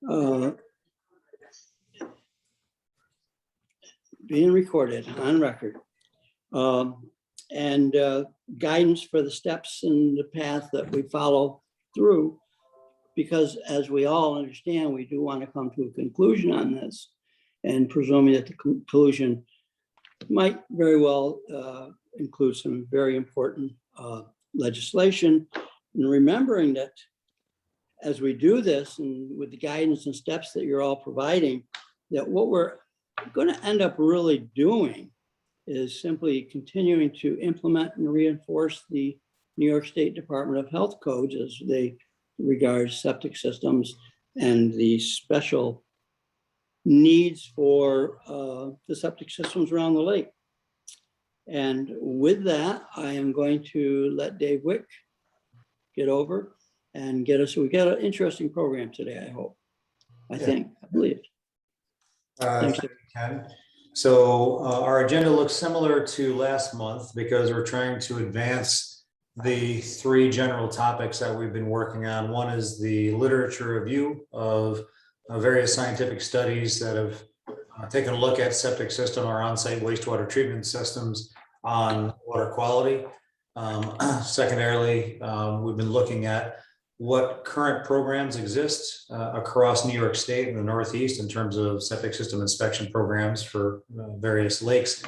uh, being recorded on record, and guidance for the steps and the path that we follow through. Because as we all understand, we do want to come to a conclusion on this, and presuming that the conclusion might very well include some very important legislation, and remembering that as we do this and with the guidance and steps that you're all providing, that what we're going to end up really doing is simply continuing to implement and reinforce the New York State Department of Health codes as they regard septic systems and the special needs for the septic systems around the lake. And with that, I am going to let Dave Wick get over and get us, we got an interesting program today, I hope. I believe. Thanks, Thank you, Ken. So our agenda looks similar to last month because we're trying to advance the three general topics that we've been working on. One is the literature review of various scientific studies that have taken a look at septic system or on-site wastewater treatment systems on water quality. Secondarily, we've been looking at what current programs exist across New York State and the Northeast in terms of septic system inspection programs for various lakes.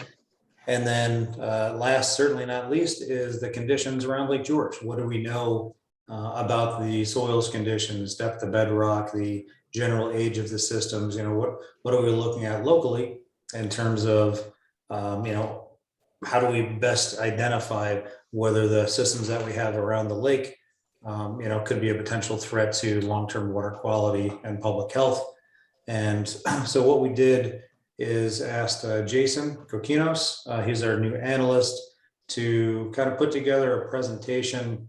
And then last, certainly not least, is the conditions around Lake George. What do we know about the soils conditions, depth of bedrock, the general age of the systems? You know, what are we looking at locally in terms of, you know, how do we best identify whether the systems that we have around the lake you know, could be a potential threat to long-term water quality and public health. And so what we did is asked Jason Kokinos, he's our new analyst, to kind of put together a presentation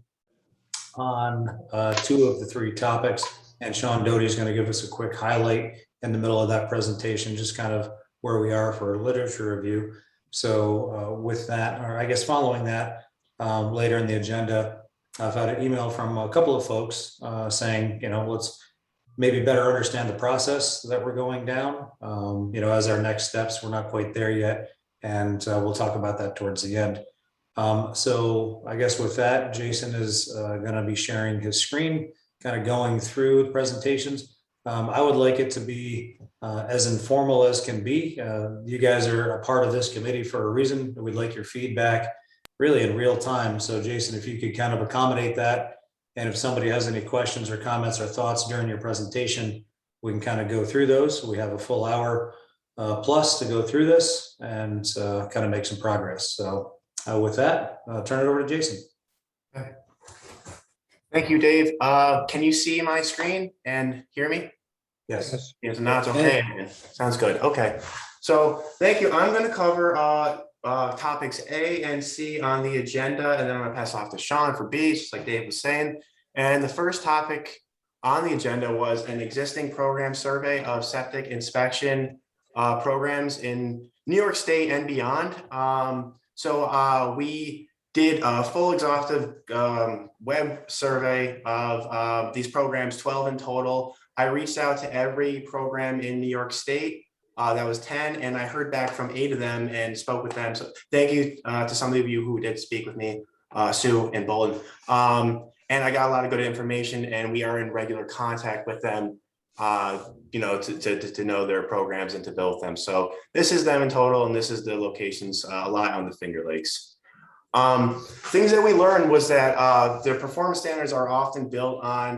on two of the three topics. And Sean Doty is going to give us a quick highlight in the middle of that presentation, just kind of where we are for literature review. So with that, or I guess following that, later in the agenda, I've had an email from a couple of folks saying, you know, let's maybe better understand the process that we're going down. You know, as our next steps, we're not quite there yet. And we'll talk about that towards the end. So I guess with that, Jason is going to be sharing his screen, kind of going through the presentations. I would like it to be as informal as can be. You guys are a part of this committee for a reason. We'd like your feedback really in real time. So Jason, if you could kind of accommodate that. And if somebody has any questions or comments or thoughts during your presentation, we can kind of go through those. We have a full hour plus to go through this and kind of make some progress. So with that, I'll turn it over to Jason. Okay. Thank you, Dave. Can you see my screen and hear me? Yes. Yes, no, it's okay. Sounds good. Okay. So thank you. I'm going to cover topics A and C on the agenda, and then I'm going to pass off to Sean for B, just like Dave was saying. And the first topic on the agenda was an existing program survey of septic inspection programs in New York State and beyond. So we did a full exhaustive web survey of these programs, 12 in total. I reached out to every program in New York State. That was 10, and I heard back from 8 of them and spoke with them. So thank you to some of you who did speak with me, Sue and Bolin. And I got a lot of good information, and we are in regular contact with them, you know, to know their programs and to build them. So this is them in total, and this is the locations, a lot on the Finger Lakes. Things that we learned was that their performance standards are often built on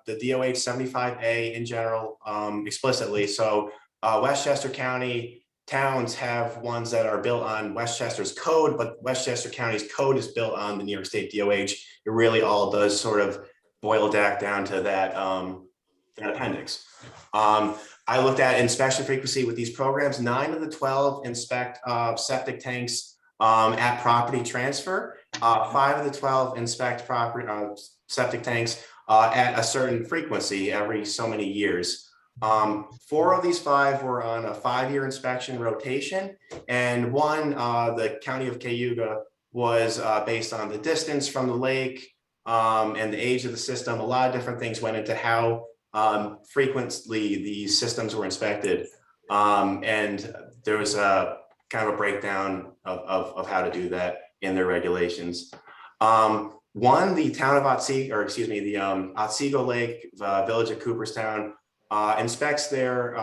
the DOH 75A in general, explicitly. So Westchester County towns have ones that are built on Westchester's code, but Westchester County's code is built on the New York State DOH. It really all does sort of boil down to that, that appendix. I looked at inspection frequency with these programs. 9 of the 12 inspect septic tanks at property transfer. 5 of the 12 inspect property septic tanks at a certain frequency every so many years. 4 of these 5 were on a 5-year inspection rotation, and one, the County of Cayuga, was based on the distance from the lake and the age of the system. A lot of different things went into how frequently these systems were inspected. And there was a kind of a breakdown of how to do that in their regulations. One, the town of Otsego, or excuse me, the Otsego Lake Village of Cooperstown inspects their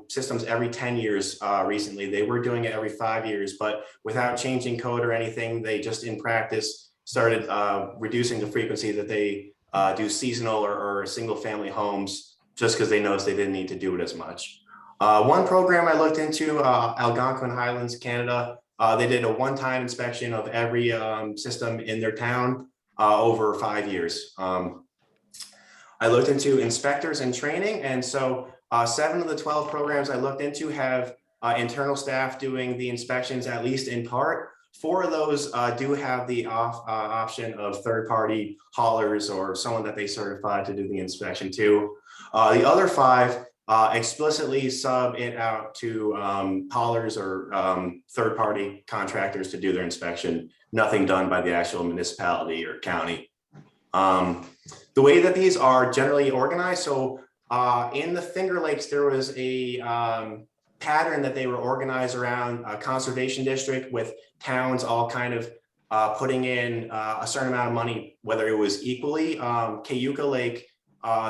systems every 10 years recently. They were doing it every 5 years, but without changing code or anything, they just in practice started reducing the frequency that they do seasonal or single family homes, just because they noticed they didn't need to do it as much. One program I looked into, Algonquin Highlands, Canada, they did a one-time inspection of every system in their town over 5 years. I looked into inspectors and training, and so 7 of the 12 programs I looked into have internal staff doing the inspections, at least in part. 4 of those do have the option of third-party haulers or someone that they certify to do the inspection too. The other 5 explicitly sub it out to haulers or third-party contractors to do their inspection. Nothing done by the actual municipality or county. The way that these are generally organized, so in the Finger Lakes, there was a pattern that they were organized around a conservation district with towns all kind of putting in a certain amount of money, whether it was equally. Cayuga Lake,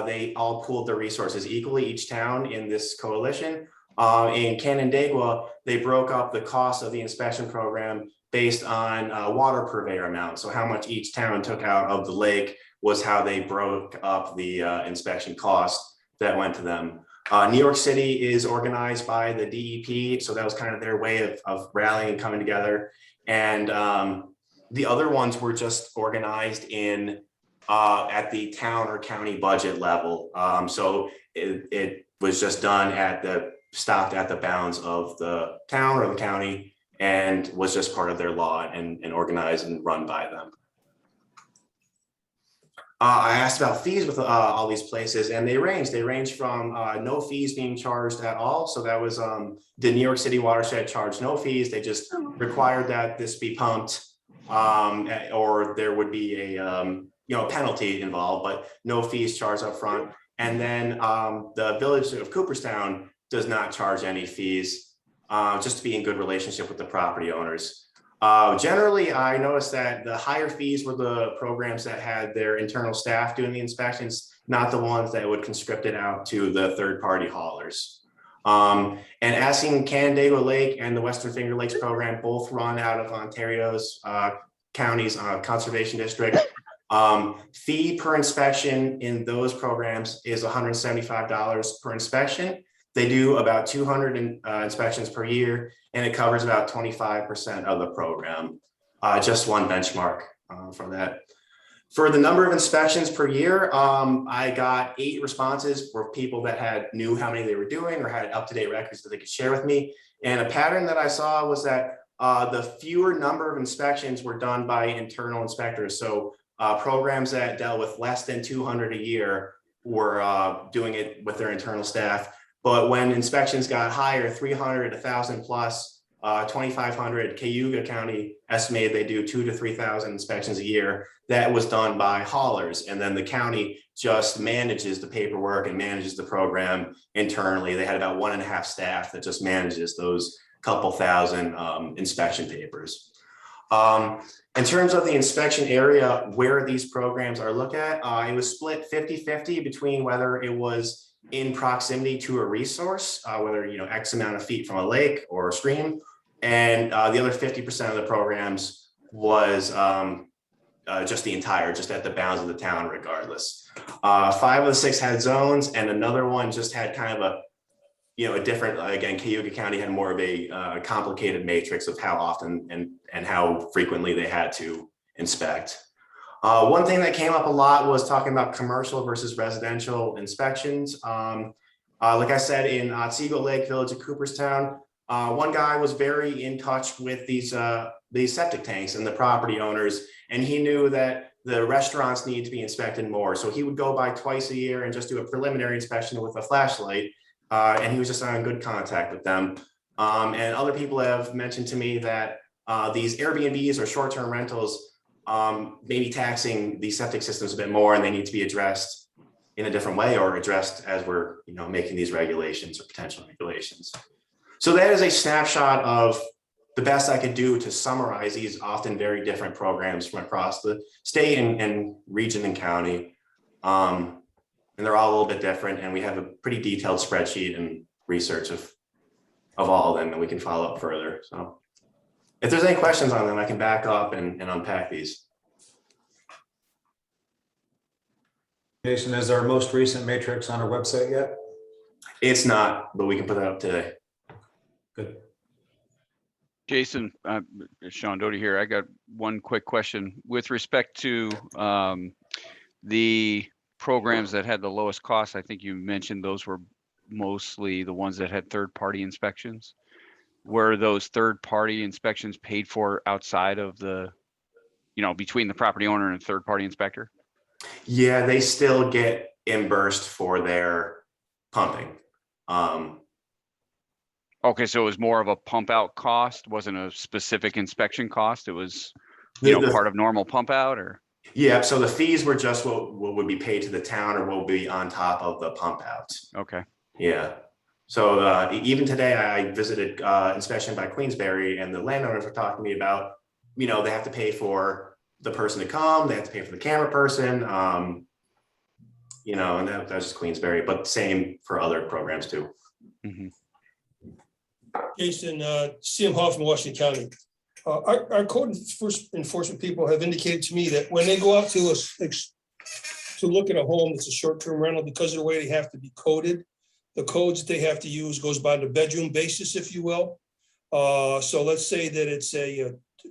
they all pooled their resources equally, each town in this coalition. In Canandaigua, they broke up the cost of the inspection program based on water purveyor amount. So how much each town took out of the lake was how they broke up the inspection cost that went to them. New York City is organized by the DEP, so that was kind of their way of rallying and coming together. And the other ones were just organized in at the town or county budget level. So it was just done stopped at the bounds of the town or the county and was just part of their law and organized and run by them. I asked about fees with all these places, and they range from no fees being charged at all. So that was the New York City watershed charged no fees. They just required that this be pumped, or there would be a penalty involved, but no fees charged up front. And then the village of Cooperstown does not charge any fees, just to be in good relationship with the property owners. Generally, I noticed that the higher fees were the programs that had their internal staff doing the inspections, not the ones that would conscript it out to the third-party haulers. And asking Canandaigua Lake and the Western Finger Lakes program both run out of Ontario's county's conservation district. Fee per inspection in those programs is $175 per inspection. They do about 200 inspections per year, and it covers about 25% of the program. Just one benchmark for that. For the number of inspections per year, I got 8 responses for people that knew how many they were doing or had up-to-date records that they could share with me. And a pattern that I saw was that the fewer number of inspections were done by internal inspectors. So programs that dealt with less than 200 a year were doing it with their internal staff. But when inspections got higher, 300, 1,000 plus, 2,500, Cayuga County estimated they do 2,000 to 3,000 inspections a year. That was done by haulers, and then the county just manages the paperwork and manages the program internally. They had about 1.5 staff that just manages those couple thousand inspection papers. In terms of the inspection area where these programs are looked at, it was split 50-50 between whether it was in proximity to a resource, whether X amount of feet from a lake or a stream, and the other 50% of the programs was just at the bounds of the town regardless. 5 of the 6 had zones, and another one just had kind of a different, again, Cayuga County had more of a complicated matrix of how often and how frequently they had to inspect. One thing that came up a lot was talking about commercial versus residential inspections. Like I said, in Otsego Lake, Village of Cooperstown, one guy was very in touch with these septic tanks and the property owners, and he knew that the restaurants need to be inspected more. So he would go by twice a year and just do a preliminary inspection with a flashlight, and he was just in good contact with them. And other people have mentioned to me that these Airbnbs or short-term rentals maybe taxing the septic systems a bit more, and they need to be addressed. in a different way or addressed as we're, making these regulations or potential regulations. So that is a snapshot of the best I could do to summarize these often very different programs from across the state and region and county. And they're all a little bit different, and we have a pretty detailed spreadsheet and research of all of them, and we can follow up further. So if there's any questions on them, I can back up and unpack these. Jason, is our most recent matrix on our website yet? It's not, but we can put that up today. Good. Jason, Sean Doty here. I got one quick question with respect to the programs that had the lowest cost. I think you mentioned those were mostly the ones that had third-party inspections. Were those third-party inspections paid for outside of the, between the property owner and third-party inspector? Yeah, they still get reimbursed for their pumping. Okay, so it was more of a pump out cost, wasn't a specific inspection cost. It was, part of normal pump out, or? Yeah, so the fees were just what would be paid to the town or what would be on top of the pump out. Okay. Yeah. So even today, I visited inspection by Queensberry, and the landowners were talking to me about, they have to pay for the person to come, they have to pay for the camera person, and that's just Queensberry, but same for other programs too. Mm-hmm. Jason, CM Hoffman, Washington County. Our code enforcement people have indicated to me that when they go out to look at a home that's a short-term rental, because of the way they have to be coded, the codes that they have to use goes by the bedroom basis, if you will. So let's say that it's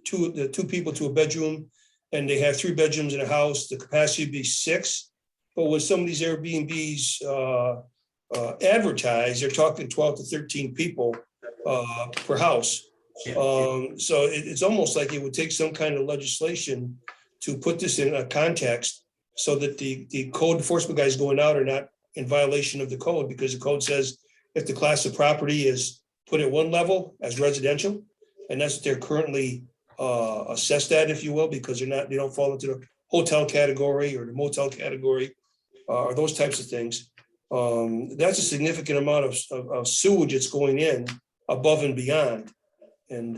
two people to a bedroom, and they have 3 bedrooms in a house. The capacity would be 6. But with some of these Airbnbs advertised, they're talking 12 to 13 people per house. So it's almost like it would take some kind of legislation to put this in a context so that the code enforcement guys going out are not in violation of the code, because the code says if the class of property is put at one level as residential, and that's what they're currently assessed at, if you will, because they don't fall into the hotel category or the motel category or those types of things. That's a significant amount of sewage that's going in above and beyond. And,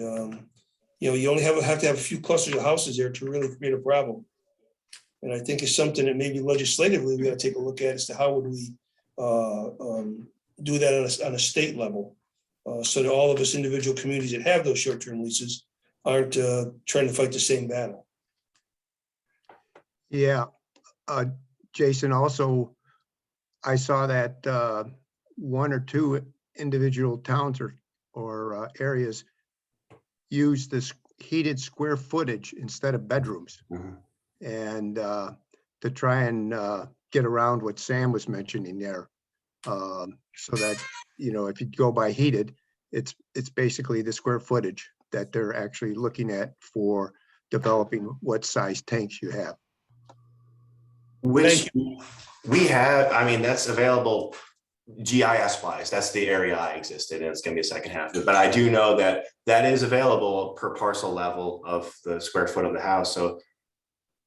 you only have to have a few clusters of houses there to really create a problem. And I think it's something that maybe legislatively we got to take a look at as to how would we do that on a state level, so that all of us individual communities that have those short-term leases aren't trying to fight the same battle. Yeah, Jason, also, I saw that 1 or 2 individual towns or areas use this heated square footage instead of bedrooms. Mm-hmm. And to try and get around what Sam was mentioning there. So that, if you go by heated, it's basically the square footage that they're actually looking at for developing what size tanks you have. Which we have, that's available GIS wise. That's the area I exist in, and it's going to be a second half of it. But I do know that is available per parcel level of the square foot of the house. So,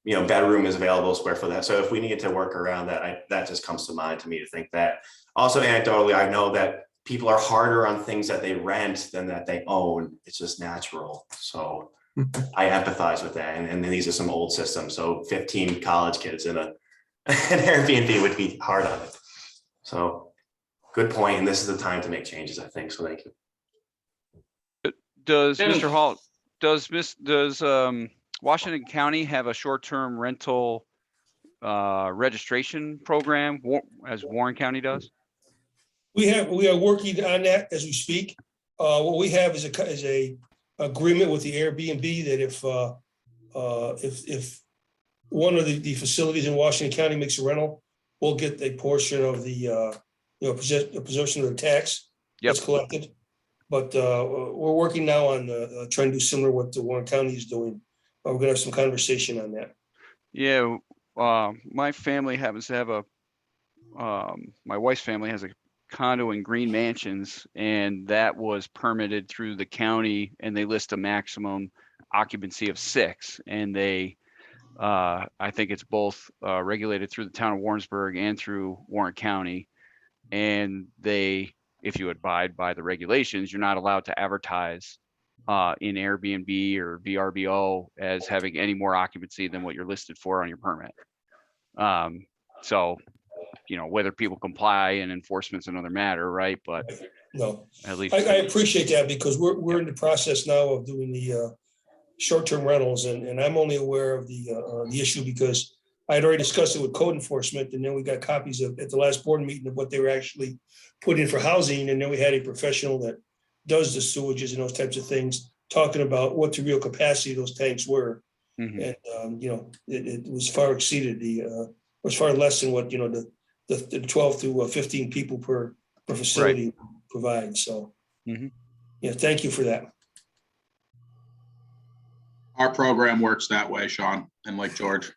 bedroom is available square foot of that. So if we need to work around that, that just comes to mind to me to think that. Also, anecdotally, I know that people are harder on things that they rent than that they own. It's just natural. So I empathize with that. And these are some old systems. So 15 college kids in an Airbnb would be hard on it. So good point. And this is the time to make changes, I think. So thank you. Does Mr. Hall, does Washington County have a short-term rental registration program as Warren County does? We are working on that as we speak. What we have is a agreement with the Airbnb that if one of the facilities in Washington County makes a rental, we'll get a portion of the possession of the tax that's collected. But we're working now on trying to do similar what the Warren County is doing. We're gonna have some conversation on that. Yeah, my family happens to have my wife's family has a condo in Green Mansions, and that was permitted through the county, and they list a maximum occupancy of 6, and they I think it's both regulated through the town of Warrensburg and through Warren County. And if you abide by the regulations, you're not allowed to advertise in Airbnb or VRBO as having any more occupancy than what you're listed for on your permit. So, whether people comply and enforcement's another matter, right? But No, at least I appreciate that because we're in the process now of doing the short-term rentals, and I'm only aware of the issue because I had already discussed it with code enforcement, and then we got copies of at the last board meeting of what they were actually put in for housing, and then we had a professional that does the sewages and those types of things talking about what the real capacity of those tanks were, Mhm. and it was far exceeded was far less than what the 12 to 15 people per facility provide. So, Mhm. yeah, thank you for that. Our program works that way, Sean, in Lake George.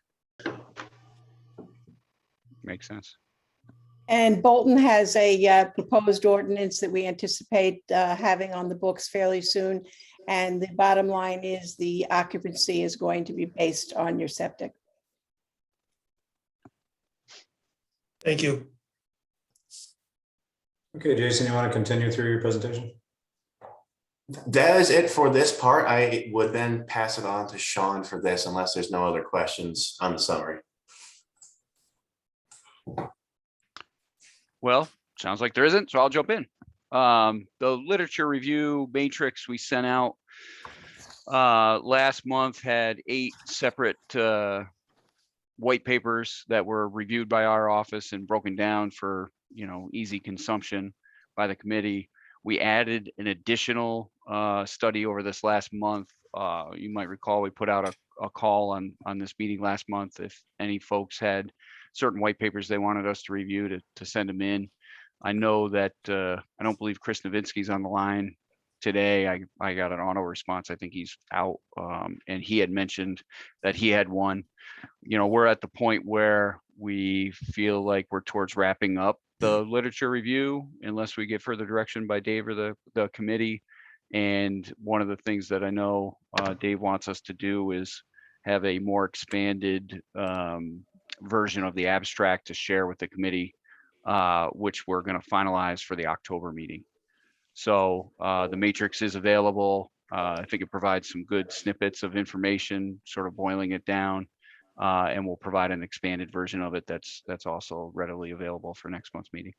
Makes sense. And Bolton has a proposed ordinance that we anticipate having on the books fairly soon. And the bottom line is the occupancy is going to be based on your septic. Thank you. Okay, Jason, you want to continue through your presentation? That is it for this part. I would then pass it on to Sean for this unless there's no other questions on the summary. Well, sounds like there isn't, so I'll jump in. The literature review matrix we sent out last month had 8 separate white papers that were reviewed by our office and broken down for easy consumption by the committee. We added an additional study over this last month. You might recall we put out a call on this meeting last month if any folks had certain white papers they wanted us to review to send them in. I know that I don't believe Chris Novinsky's on the line today. I got an auto response. I think he's out, and he had mentioned that he had one. We're at the point where we feel like we're towards wrapping up the literature review unless we get further direction by Dave or the committee. And one of the things that I know Dave wants us to do is have a more expanded version of the abstract to share with the committee, which we're going to finalize for the October meeting. So the matrix is available. I think it provides some good snippets of information, sort of boiling it down, and we'll provide an expanded version of it that's also readily available for next month's meeting.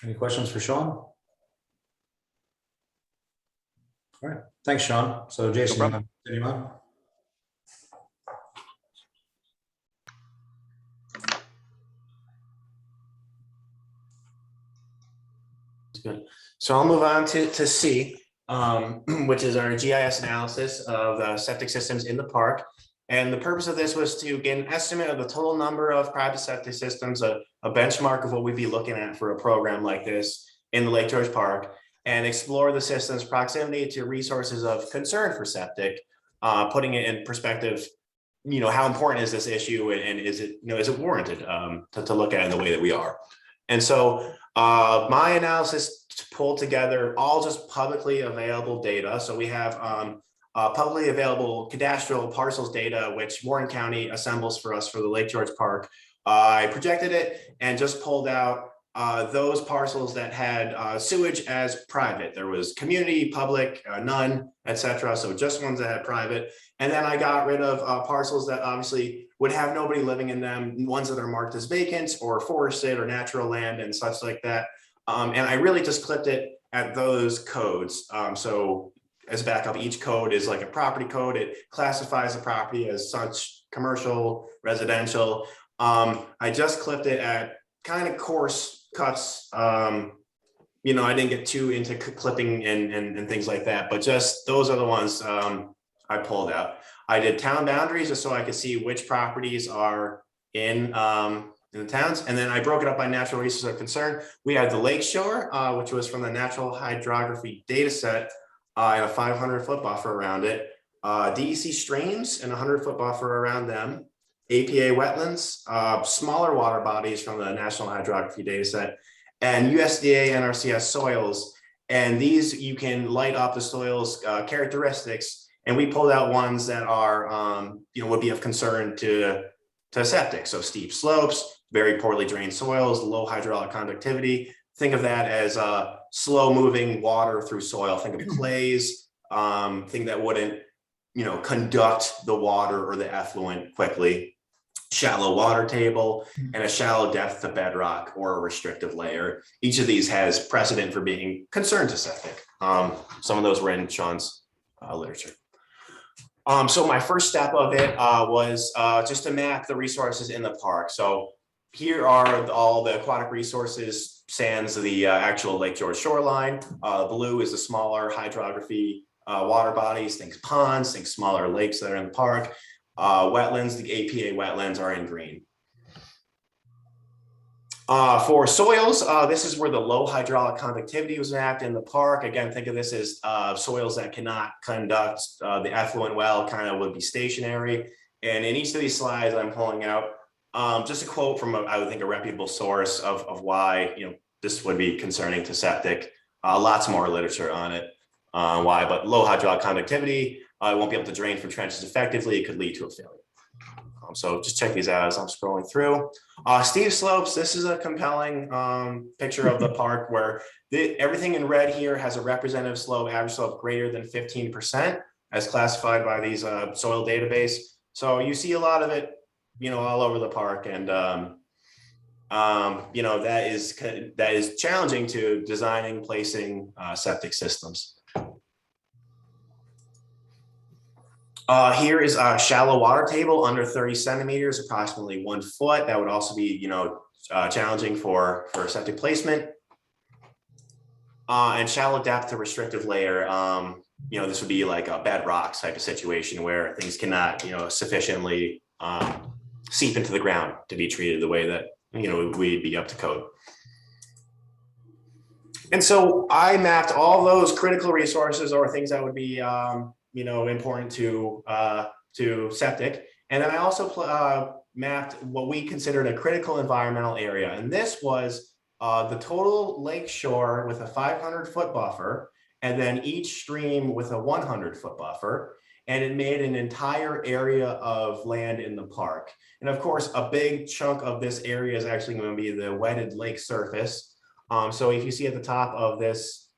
Any questions for Sean? All right, thanks, Sean. So Jason, you want to continue on? Good. So I'll move on to C, which is our GIS analysis of septic systems in the park. And the purpose of this was to get an estimate of the total number of private septic systems, a benchmark of what we'd be looking at for a program like this in the Lake George Park, and explore the system's proximity to resources of concern for septic, putting it in perspective, how important is this issue and is it warranted to look at in the way that we are. And so my analysis pulled together all just publicly available data. So we have publicly available cadastral parcels data, which Warren County assembles for us for the Lake George Park. I projected it and just pulled out those parcels that had sewage as private. There was community, public, none, etc. So just ones that had private. And then I got rid of parcels that obviously would have nobody living in them, ones that are marked as vacant or forested or natural land and such like that. And I really just clipped it at those codes. So as backup, each code is like a property code. It classifies the property as such, commercial, residential. I just clipped it at kind of coarse cuts. I didn't get too into clipping and things like that, but just those are the ones I pulled out. I did town boundaries just so I could see which properties are in the towns. And then I broke it up by natural resources of concern. We had the lake shore, which was from the natural hydrography data set, and a 500-foot buffer around it. DEC streams and a 100-foot buffer around them. APA wetlands, smaller water bodies from the national hydrography data set, and USDA NRCS soils And these, you can light up the soil's characteristics. And we pulled out ones that are, would be of concern to septic. So steep slopes, very poorly drained soils, low hydraulic conductivity. Think of that as slow moving water through soil. Think of clays, thing that wouldn't, conduct the water or the effluent quickly. Shallow water table and a shallow depth to bedrock or a restrictive layer. Each of these has precedent for being concerned to septic. Some of those were in Sean's literature. So my first step of it was just to map the resources in the park. So here are all the aquatic resources, sans the actual Lake George shoreline. Blue is the smaller hydrography water bodies, think ponds, think smaller lakes that are in the park. Wetlands, the APA wetlands are in green. For soils, this is where the low hydraulic conductivity was mapped in the park. Again, think of this as soils that cannot conduct the effluent well, kind of would be stationary. And in each of these slides I'm pulling out just a quote from, I would think, a reputable source of why this would be concerning to septic. Lots more literature on it, why, but low hydraulic conductivity, it won't be able to drain from trenches effectively. It could lead to a failure. So just check these out as I'm scrolling through. Steep slopes, this is a compelling picture of the park where everything in red here has a representative slope, average slope greater than 15% as classified by these soil database. So you see a lot of it, all over the park. And, that is challenging to designing, placing septic systems. Here is a shallow water table under 30 centimeters, approximately 1 foot. That would also be, challenging for septic placement. And shallow depth to restrictive layer. This would be like a bedrock type of situation where things cannot, sufficiently seep into the ground to be treated the way that, we'd be up to code. And so I mapped all those critical resources or things that would be, important to septic. And then I also mapped what we considered a critical environmental area. And this was the total lake shore with a 500-foot buffer, and then each stream with a 100-foot buffer. And it made an entire area of land in the park. And of course, a big chunk of this area is actually going to be the wetted lake surface. So if you see at the top of this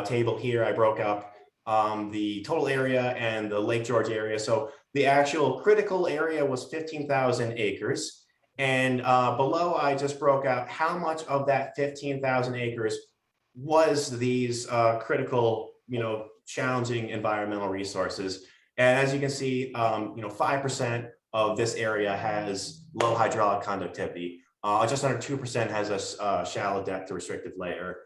table here, I broke up the total area and the Lake George area. So the actual critical area was 15,000 acres. And below, I just broke out how much of that 15,000 acres was these critical, challenging environmental resources. And as you can see, 5% of this area has low hydraulic conductivity. Just under 2% has a shallow depth to restrictive layer.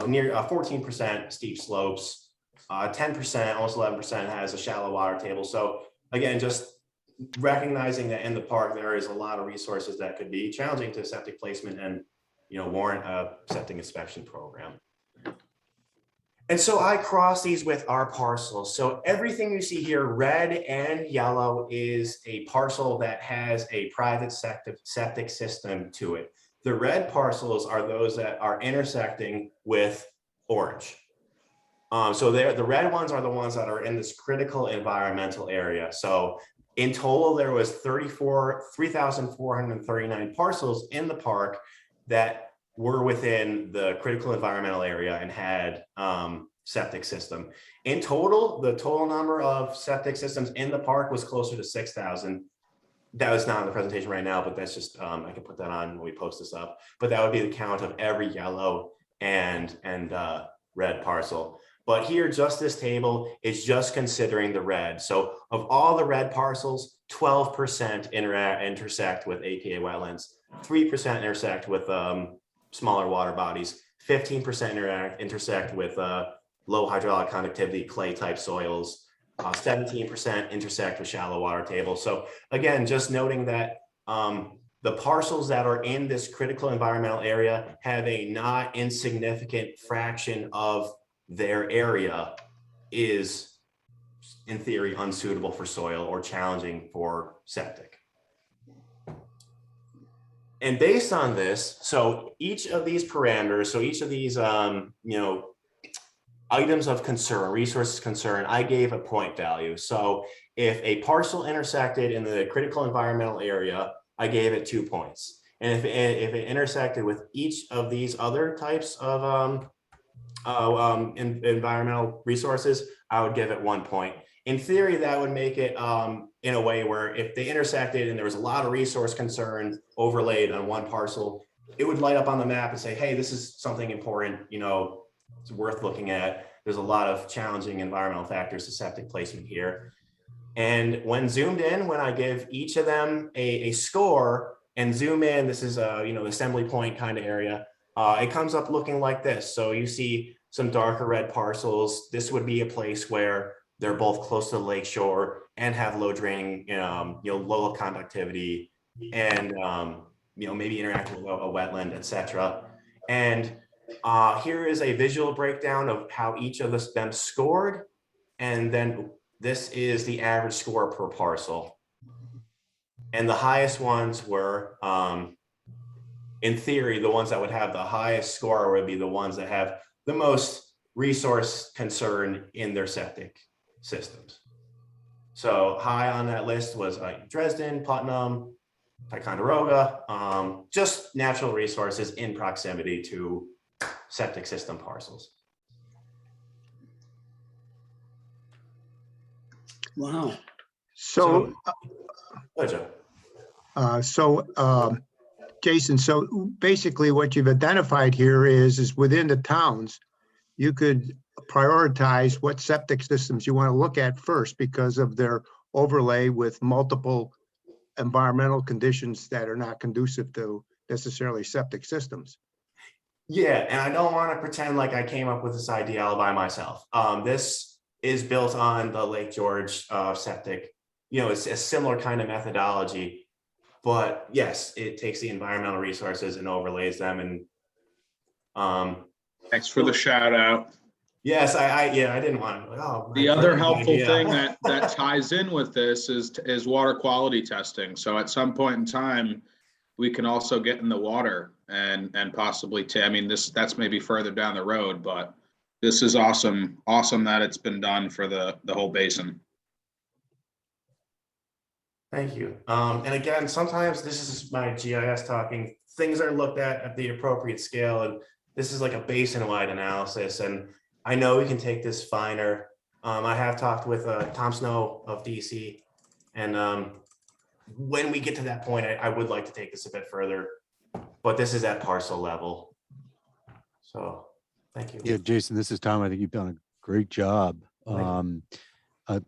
Near 14% steep slopes. 10%, almost 11% has a shallow water table. So again, just recognizing that in the park, there is a lot of resources that could be challenging to septic placement and, warrant a septic inspection program. And so I cross these with our parcels. So everything you see here, red and yellow, is a parcel that has a private septic system to it. The red parcels are those that are intersecting with orange. So the red ones are the ones that are in this critical environmental area. So in total, there was 3,439 parcels in the park that were within the critical environmental area and had septic system. In total, the total number of septic systems in the park was closer to 6,000. That was not in the presentation right now, but that's just, I can put that on when we post this up. But that would be the count of every yellow and red parcel. But here, just this table is just considering the red. So of all the red parcels, 12% intersect with APA wetlands, 3% intersect with smaller water bodies, 15% intersect with low hydraulic conductivity clay type soils, 17% intersect with shallow water table. So again, just noting that the parcels that are in this critical environmental area have a not insignificant fraction of their area is in theory unsuitable for soil or challenging for septic. And based on this, so each of these parameters, so each of these items of concern, resources concern, I gave a point value. So if a parcel intersected in the critical environmental area, I gave it 2 points. And if it intersected with each of these other types of environmental resources, I would give it 1 point. In theory, that would make it in a way where if they intersected and there was a lot of resource concern overlaid on one parcel, it would light up on the map and say, hey, this is something important, you know, it's worth looking at. There's a lot of challenging environmental factors to septic placement here. And when zoomed in, when I give each of them a score and zoom in, this is a, you know, assembly point kind of area, it comes up looking like this. So you see some darker red parcels. This would be a place where they're both close to the lake shore and have low draining, low conductivity, and maybe interact with a wetland, etc. And here is a visual breakdown of how each of them scored, and then this is the average score per parcel. And the highest ones were, in theory, the ones that would have the highest score would be the ones that have the most resource concern in their septic systems. So high on that list was Dresden, Putnam, Ticonderoga, just natural resources in proximity to septic system parcels. Wow. So, Jason, so basically what you've identified here is within the towns, you could prioritize what septic systems you want to look at first because of their overlay with multiple environmental conditions that are not conducive to necessarily septic systems. Yeah, and I don't want to pretend like I came up with this idea all by myself. This is built on the Lake George septic. It's a similar kind of methodology, but yes, it takes the environmental resources and overlays them. And Thanks for the shout out. yes, I didn't want to. Oh, The other helpful thing that ties in with this is water quality testing. So at some point in time, we can also get in the water and possibly that's maybe further down the road, but this is awesome that it's been done for the whole basin. Thank you. And again, sometimes this is my GIS talking. Things are looked at the appropriate scale, and this is like a basin-wide analysis. And I know we can take this finer. I have talked with Tom Snow of DC, and when we get to that point, I would like to take this a bit further, but this is at parcel level. So, thank you. Yeah, Jason, this is Tom. I think you've done a great job.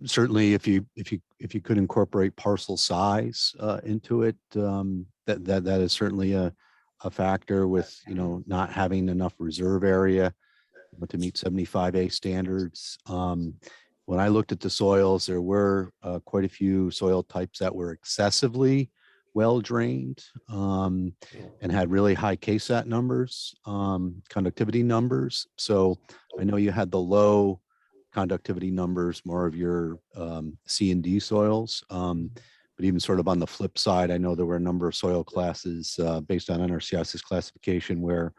Certainly, if you could incorporate parcel size into it, that is certainly a factor with not having enough reserve area to meet 75A standards. When I looked at the soils, there were quite a few soil types that were excessively well drained and had really high KSAT numbers, conductivity numbers. So I know you had the low conductivity numbers, more of your C and D soils. But even sort of on the flip side, I know there were a number of soil classes based on NRCS's classification where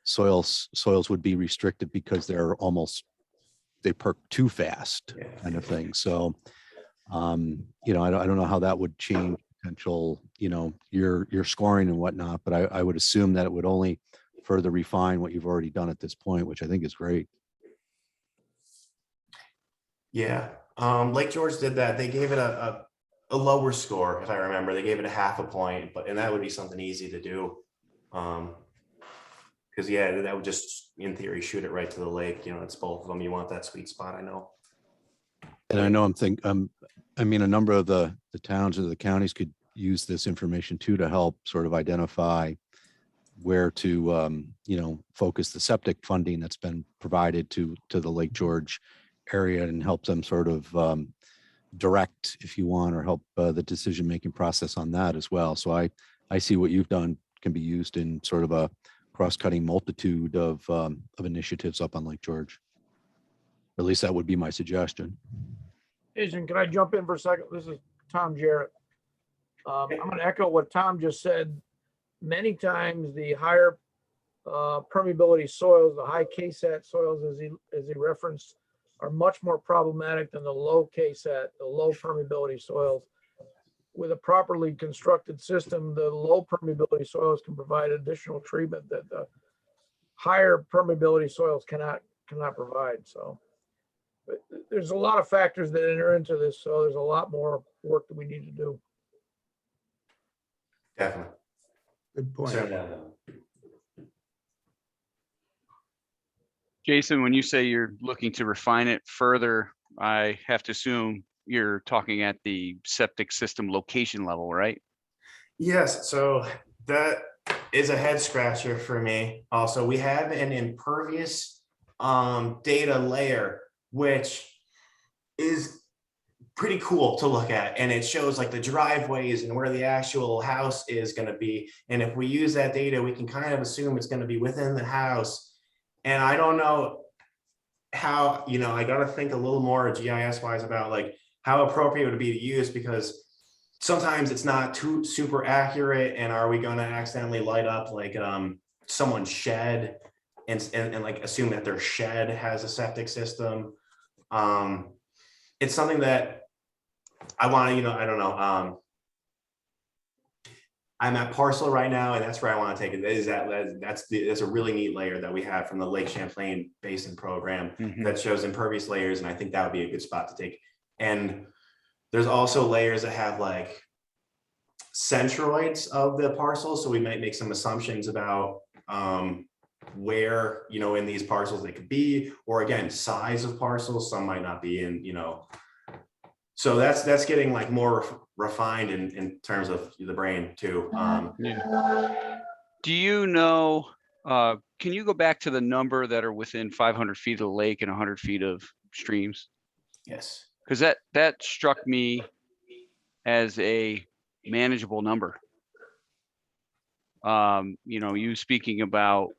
soils would be restricted because they perk too fast, kind of thing. So, I don't know how that would change potential, your scoring and whatnot, but I would assume that it would only further refine what you've already done at this point, which I think is great. Yeah, Lake George did that. They gave it a lower score, if I remember. They gave it a half a point, and that would be something easy to do. Because that would just, in theory, shoot it right to the lake. It's both of them. You want that sweet spot, I know. And I know a number of the towns or the counties could use this information too to help sort of identify where to, focus the septic funding that's been provided to the Lake George area and help them sort of direct, if you want, or help the decision-making process on that as well. So I see what you've done can be used in sort of a cross-cutting multitude of initiatives up on Lake George. Or at least that would be my suggestion. Jason, can I jump in for a second? This is Tom Jarrett. I'm going to echo what Tom just said. Many times the higher permeability soils, the high KSAT soils, as he referenced, are much more problematic than the low KSAT, the low permeability soils. With a properly constructed system, the low permeability soils can provide additional treatment that the higher permeability soils cannot provide. So, but there's a lot of factors that enter into this. So there's a lot more work that we need to do. Definitely. Good point. Certainly. Jason, when you say you're looking to refine it further, I have to assume you're talking at the septic system location level, right? Yes, so that is a head scratcher for me. Also, we have an impervious data layer, which is pretty cool to look at, and it shows like the driveways and where the actual house is going to be. And if we use that data, we can kind of assume it's going to be within the house. And I don't know how, I got to think a little more GIS wise about like how appropriate it would be to use, because sometimes it's not too super accurate. And are we going to accidentally light up like someone's shed and like assume that their shed has a septic system? It's something that I want to, I don't know. I'm at parcel right now, and that's where I want to take it. That's a really neat layer that we have from the Lake Champlain Basin program that shows impervious layers, and I think that would be a good spot to take. And there's also layers that have like centroids of the parcel, so we might make some assumptions about where in these parcels they could be, or again, size of parcels. Some might not be in, so that's getting like more refined in terms of the brain too. Do you know, can you go back to the number that are within 500 feet of the lake and 100 feet of streams? Yes. Because that struck me as a manageable number. You speaking about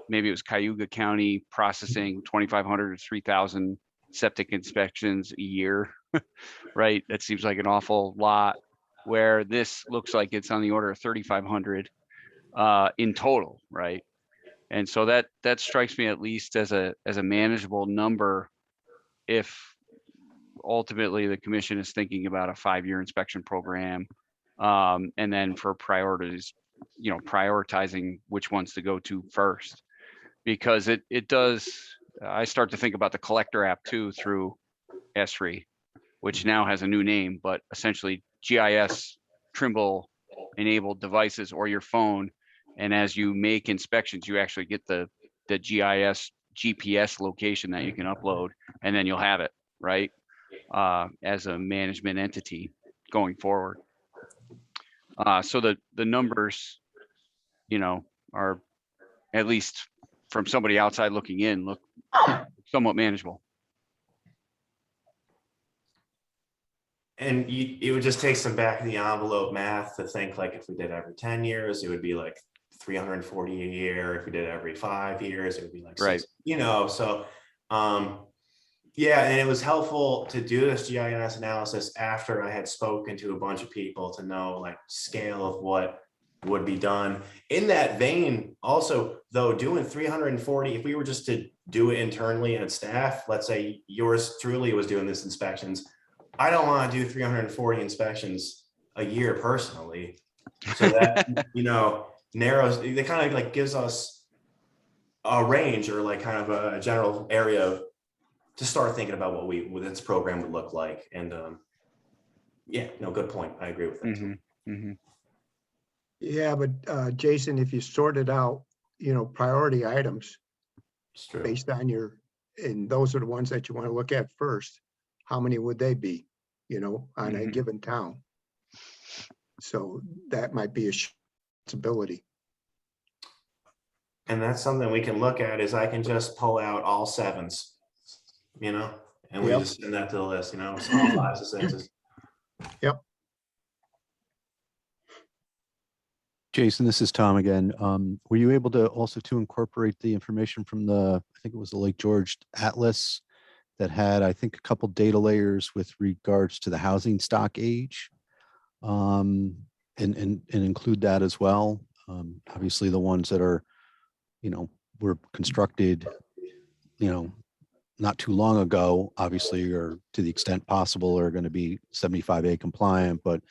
maybe it was Cayuga County processing 2,500 to 3,000 septic inspections a year, right? That seems like an awful lot, where this looks like it's on the order of 3,500 in total, right? And so that strikes me at least as a manageable number if ultimately the commission is thinking about a 5-year inspection program, and then for priorities, prioritizing which ones to go to first, because it does. I start to think about the collector app too through S3, which now has a new name, but essentially GIS Trimble enabled devices or your phone. And as you make inspections, you actually get the GIS GPS location that you can upload, and then you'll have it, right? As a management entity going forward. So the numbers, are, at least from somebody outside looking in, look somewhat manageable. And it would just take some back of the envelope math to think like if we did every 10 years, it would be like 340 a year. If we did every 5 years, it would be like 6, so yeah, and it was helpful to do this GIS analysis after I had spoken to a bunch of people to know like scale of what would be done. In that vein, also though, doing 340, if we were just to do it internally and staff, let's say yours truly was doing this inspections, I don't want to do 340 inspections a year personally. So that, narrows, it kind of like gives us a range or like kind of a general area to start thinking about what this program would look like. And yeah, no, good point. I agree with that. Yeah, but Jason, if you sorted out, priority items based on and those are the ones that you want to look at first, how many would they be, on a given town? So that might be a possibility. And that's something we can look at is I can just pull out all 7s, and we just send that to the list, all 5s to 6s. Yep. Jason, this is Tom again. Were you able to also to incorporate the information from I think it was the Lake George Atlas that had, I think, a couple data layers with regards to the housing stock age, and include that as well? Obviously, the ones that are were constructed, not too long ago, obviously, or to the extent possible, are going to be 75A compliant. But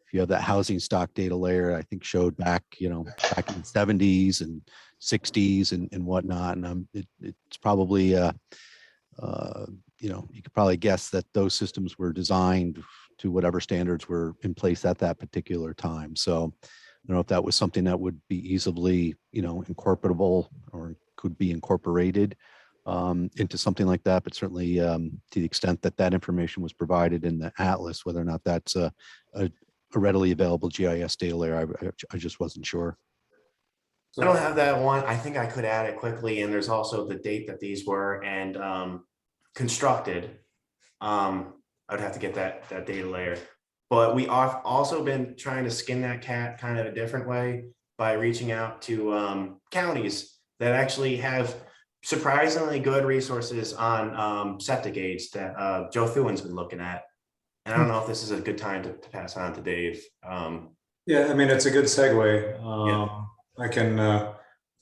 if you have that housing stock data layer, I think showed back, back in the 70s and 60s and whatnot. And it's probably, you could probably guess that those systems were designed to whatever standards were in place at that particular time. So I don't know if that was something that would be easily, incorporable or could be incorporated into something like that, but certainly to the extent that that information was provided in the atlas, whether or not that's a readily available GIS data layer, I just wasn't sure. I don't have that one. I think I could add it quickly. And there's also the date that these were and constructed. I would have to get that data layer. But we have also been trying to skin that cat kind of a different way by reaching out to counties that actually have surprisingly good resources on septic aids that Joe Thuan's been looking at. And I don't know if this is a good time to pass on to Dave. Yeah, I mean, it's a good segue. I can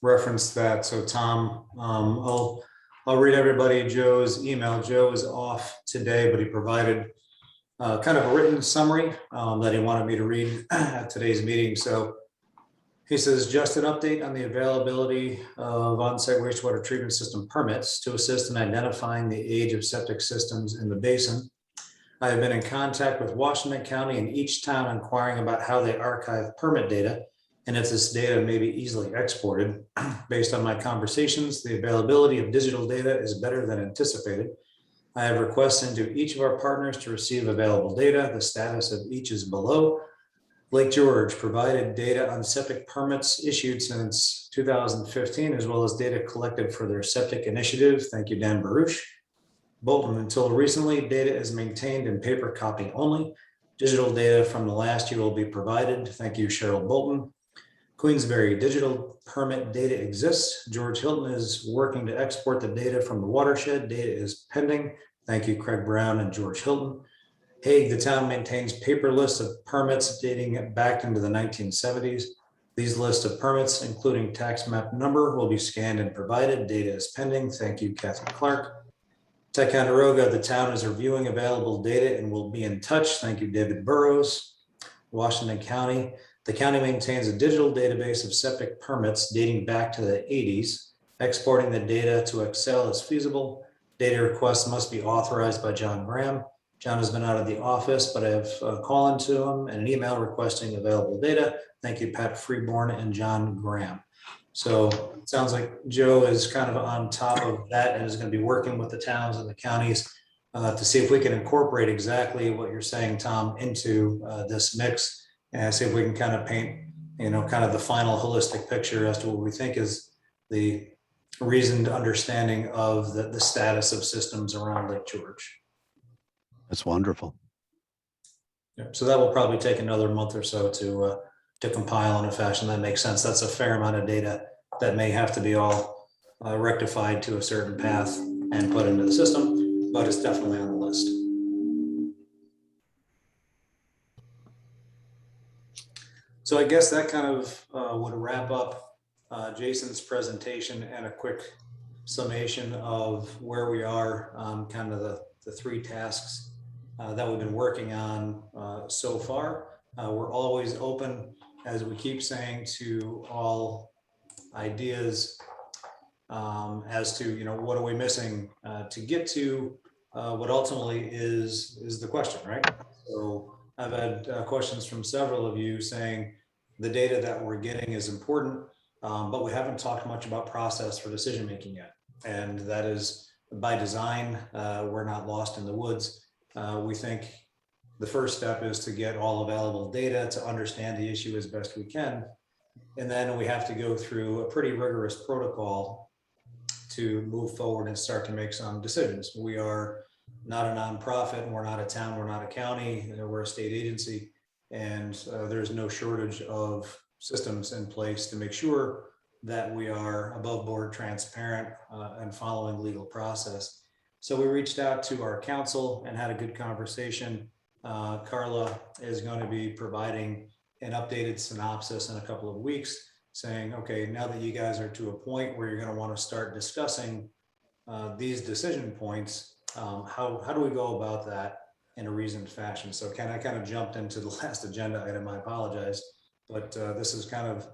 reference that. So Tom, I'll read everybody Joe's email. Joe is off today, but he provided kind of a written summary that he wanted me to read at today's meeting. So he says, just an update on the availability of on-site wastewater treatment system permits to assist in identifying the age of septic systems in the basin. I have been in contact with Washington County and each town inquiring about how they archive permit data and if this data may be easily exported. Based on my conversations, the availability of digital data is better than anticipated. I have requests into each of our partners to receive available data. The status of each is below. Lake George provided data on septic permits issued since 2015, as well as data collected for their septic initiative. Thank you, Dan Baruch. Bolton, until recently, data is maintained in paper copy only. Digital data from the last year will be provided. Thank you, Cheryl Bolton. Queensbury, digital permit data exists. George Hilton is working to export the data from the watershed. Data is pending. Thank you, Craig Brown and George Hilton. Hague, the town maintains paper lists of permits dating back into the 1970s. These lists of permits, including tax map number, will be scanned and provided. Data is pending. Thank you, Catherine Clark. Ticonderoga, the town is reviewing available data and will be in touch. Thank you, David Burrows. Washington County, the county maintains a digital database of septic permits dating back to the 80s. Exporting the data to Excel is feasible. Data requests must be authorized by John Graham. John has been out of the office, but I have a call into him and an email requesting available data. Thank you, Pat Freeborn and John Graham. So it sounds like Joe is kind of on top of that and is going to be working with the towns and the counties to see if we can incorporate exactly what you're saying, Tom, into this mix and see if we can kind of paint, kind of the final holistic picture as to what we think is the reasoned understanding of the status of systems around Lake George. That's wonderful. Yeah, so that will probably take another month or so to compile in a fashion that makes sense. That's a fair amount of data that may have to be all rectified to a certain path and put into the system, but it's definitely on the list. So I guess that kind of would wrap up Jason's presentation and a quick summation of where we are, kind of the three tasks that we've been working on so far. We're always open, as we keep saying, to all ideas as to, what are we missing to get to what ultimately is the question, right? So I've had questions from several of you saying the data that we're getting is important, but we haven't talked much about process for decision making yet. And that is by design. We're not lost in the woods. We think the first step is to get all available data to understand the issue as best we can. And then we have to go through a pretty rigorous protocol to move forward and start to make some decisions. We are not a nonprofit, we're not a town, we're not a county, we're a state agency. And there's no shortage of systems in place to make sure that we are above board, transparent, and following legal process. So we reached out to our council and had a good conversation. Carla is going to be providing an updated synopsis in a couple of weeks saying, okay, now that you guys are to a point where you're going to want to start discussing these decision points, how do we go about that in a reasoned fashion? So Ken, I kind of jumped into the last agenda item, I apologize, but this is kind of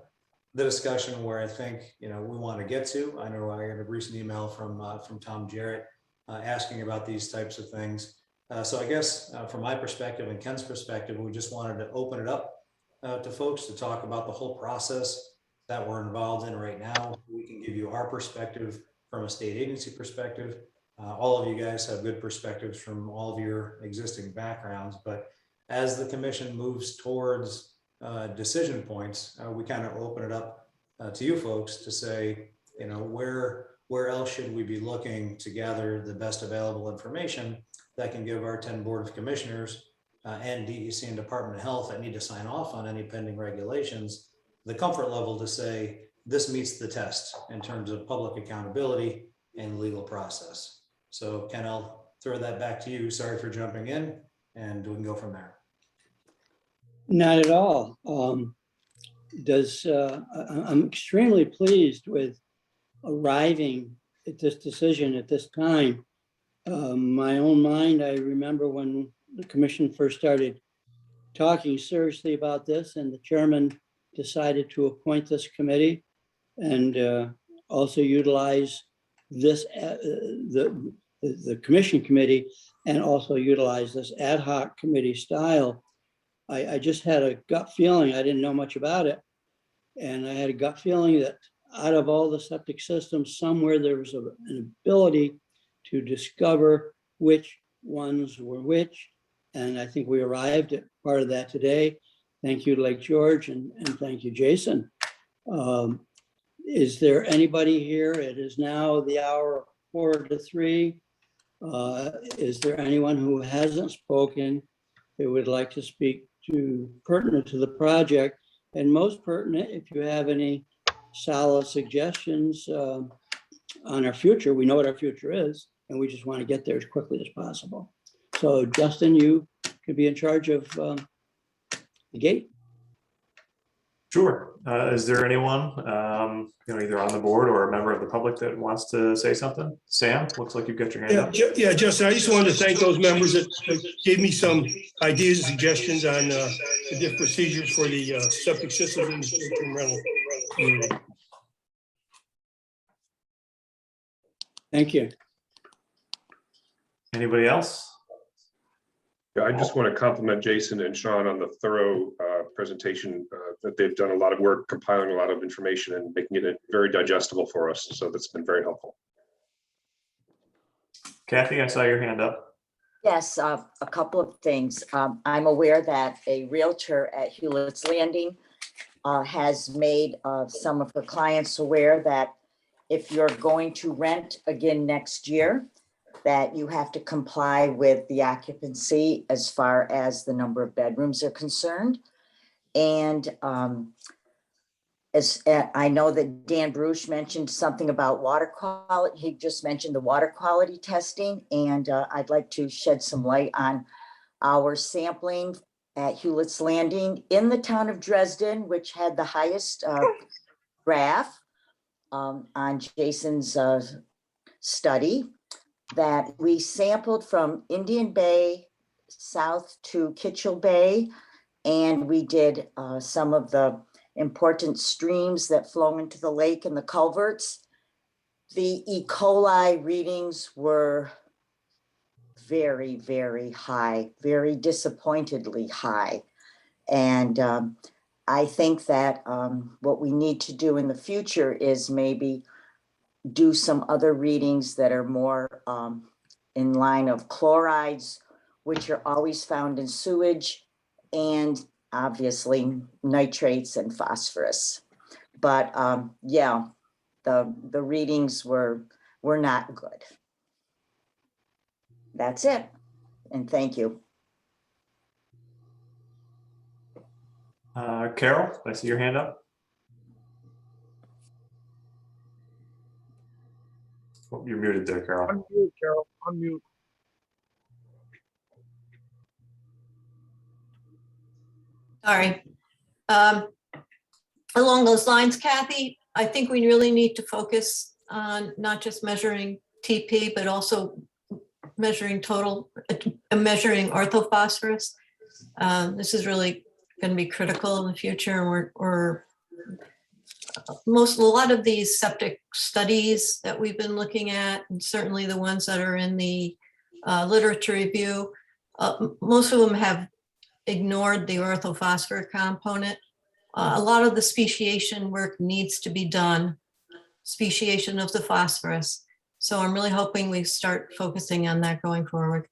the discussion where I think, we want to get to. I know I got a recent email from Tom Jarrett asking about these types of things. So I guess from my perspective and Ken's perspective, we just wanted to open it up to folks to talk about the whole process that we're involved in right now. We can give you our perspective from a state agency perspective. All of you guys have good perspectives from all of your existing backgrounds, but as the commission moves towards decision points, we kind of open it up to you folks to say, where else should we be looking to gather the best available information that can give our 10 Board of Commissioners and DEC and Department of Health that need to sign off on any pending regulations, the comfort level to say, this meets the test in terms of public accountability and legal process. So Ken, I'll throw that back to you. Sorry for jumping in, and we can go from there. Not at all. I'm extremely pleased with arriving at this decision at this time. My own mind, I remember when the commission first started talking seriously about this, and the chairman decided to appoint this committee and also utilize this, the commission committee, and also utilize this ad hoc committee style. I just had a gut feeling, I didn't know much about it. And I had a gut feeling that out of all the septic systems, somewhere there was an ability to discover which ones were which. And I think we arrived at part of that today. Thank you, Lake George, and thank you, Jason. Is there anybody here? It is now the hour 4 to 3. Is there anyone who hasn't spoken who would like to speak to pertinent to the project? And most pertinent, if you have any solid suggestions on our future, we know what our future is, and we just want to get there as quickly as possible. So Justin, you could be in charge of the gate. Sure. Is there anyone, either on the board or a member of the public that wants to say something? Sam, looks like you've got your hand up. Yeah, Justin, I just wanted to thank those members that gave me some ideas and suggestions on the different procedures for the septic system in the short-term rental community. Thank you. Anybody else? Yeah, I just want to compliment Jason and Sean on the thorough presentation that they've done a lot of work compiling a lot of information and making it very digestible for us. So that's been very helpful. Kathy, I saw your hand up. Yes, a couple of things. I'm aware that a realtor at Hewlett's Landing has made some of her clients aware that if you're going to rent again next year, that you have to comply with the occupancy as far as the number of bedrooms are concerned. And as I know that Dan Bruce mentioned something about water quality. He just mentioned the water quality testing, and I'd like to shed some light on our sampling at Hewlett's Landing in the town of Dresden, which had the highest graph on Jason's study, that we sampled from Indian Bay south to Kitchell Bay, and we did some of the important streams that flow into the lake and the culverts. The E. coli readings were very, very high, very disappointingly high. And I think that what we need to do in the future is maybe do some other readings that are more in line of chlorides, which are always found in sewage, and obviously nitrates and phosphorus. But yeah, the readings were not good. That's it. And thank you. Carol, I see your hand up. Oh, you're muted there, Carol. Unmute, Carol, unmute. Sorry. along those lines, Kathy, I think we really need to focus on not just measuring TP, but also measuring measuring orthophosphorus. This is really going to be critical in the future. A lot of these septic studies that we've been looking at, and certainly the ones that are in the literature review, most of them have ignored the orthophosphorus component. A lot of the speciation work needs to be done, speciation of the phosphorus. So I'm really hoping we start focusing on that going forward.